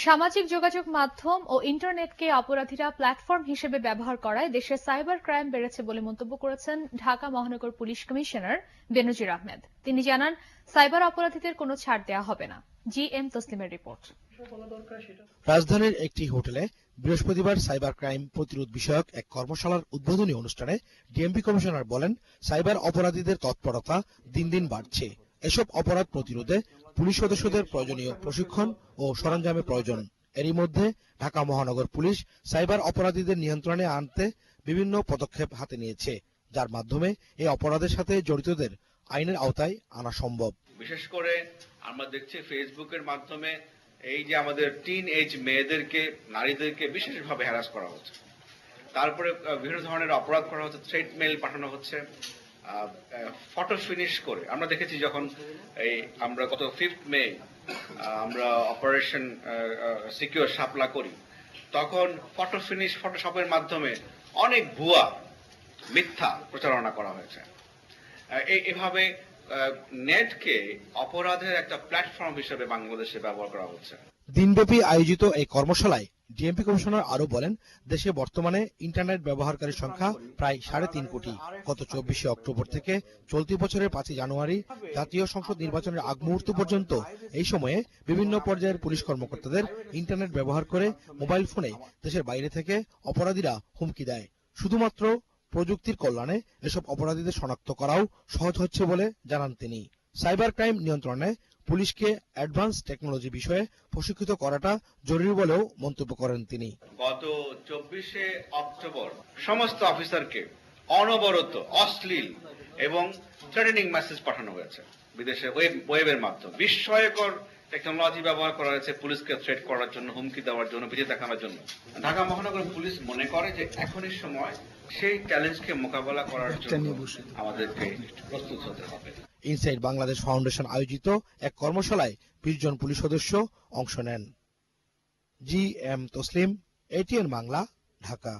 সামাজিক যোগাযোগ মাধ্যম ও ইন্টারনেটকে অপরাধীরা প্ল্যাটফর্ম হিসেবে ব্যবহার করায় দেশে সাইবার ক্রাইম বেড়েছে বলে মন্তব্য করেছেন ঢাকা মহানগর পুলিশ কমিশনার বেনজির আহমেদ। তিনি জানান, সাইবার অপরাধীদের কোনো ছাড় দেওয়া হবে না। GM তসলিমের রিপোর্ট। রাজধানীর একটি হোটেলে বৃহস্পতিবার সাইবার ক্রাইম প্রতিরোধ বিষয়ক এক কর্মশালার উদ্বোধনী অনুষ্ঠানে ডিএমপি কমিশনার বলেন, সাইবার অপরাধীদের তৎপরতা দিন দিন বাড়ছে। এসব অপরাধ প্রতিরোধে পুলিশ সদস্যদের প্রয়োজনীয় প্রশিক্ষণ ও সরঞ্জামের প্রয়োজন। এরই মধ্যে ঢাকা মহানগর পুলিশ সাইবার অপরাধীদের নিয়ন্ত্রণে আনতে বিভিন্ন পদক্ষেপ হাতে নিয়েছে, যার মাধ্যমে এই অপরাধের সাথে জড়িতদের আইনের আওতায় আনা সম্ভব। বিশেষ করে আমরা দেখছি ফেসবুকের মাধ্যমে এই যে আমাদের টিন এজ মেয়েদেরকে, নারীদেরকে বিশেষভাবে হ্যারাস করা হচ্ছে। তারপরে বিভিন্ন ধরনের অপরাধ করা হচ্ছে, থ্রেট মেইল পাঠানো হচ্ছে, ফটো ফিনিশ করে। আমরা দেখেছি যখন আমরা গত 5 মে আমরা অপারেশন সিকিউর শাপলা করি, তখন ফটো ফিনিশ, ফটোশপের মাধ্যমে অনেক ভুয়া মিথ্যা প্রচারণা করা হয়েছে। এভাবে নেটকে অপরাধের একটা প্ল্যাটফর্ম হিসেবে বাংলাদেশে ব্যবহার করা হচ্ছে। দিনব্যাপী আয়োজিত এই কর্মশালায় ডিএমপি কমিশনার আরো বলেন, দেশে বর্তমানে ইন্টারনেট ব্যবহারকারীর সংখ্যা প্রায় 3.5 কোটি। গত 24 অক্টোবর থেকে চলতি বছরের 5 জানুয়ারি জাতীয় সংসদ নির্বাচনের আগ মুহূর্ত পর্যন্ত এই সময়ে বিভিন্ন পর্যায়ের পুলিশ কর্মকর্তাদের ইন্টারনেট ব্যবহার করে মোবাইল ফোনে দেশের বাইরে থেকে অপরাধীরা হুমকি দেয়। শুধুমাত্র প্রযুক্তির কল্যাণে এসব অপরাধীদের শনাক্ত করাও সহজ হচ্ছে বলে জানান তিনি। সাইবার ক্রাইম নিয়ন্ত্রণে পুলিশকে অ্যাডভান্স টেকনোলজি বিষয়ে প্রশিক্ষিত করাটা জরুরি বলেও মন্তব্য করেন তিনি। গত 24 অক্টোবর সমস্ত অফিসারকে অনবরত অশ্লীল এবং থ্রেটেনিং মেসেজ পাঠানো হয়েছে বিদেশে ওয়েবের মাধ্যমে। বিস্ময়কর টেকনোলজি ব্যবহার করা হয়েছে পুলিশকে থ্রেট করার জন্য, হুমকি দেওয়ার জন্য, ভীতি দেখানোর জন্য। ঢাকা মহানগর পুলিশ মনে করে যে এখনই সময় সেই চ্যালেঞ্জকে মোকাবেলা করার জন্য আমাদেরকে প্রস্তুত হতে হবে। ইনসাইড বাংলাদেশ ফাউন্ডেশন আয়োজিত এক কর্মশালায় 20 জন পুলিশ সদস্য অংশ নেন। GM Taslim, ATN Bangla, Dhaka.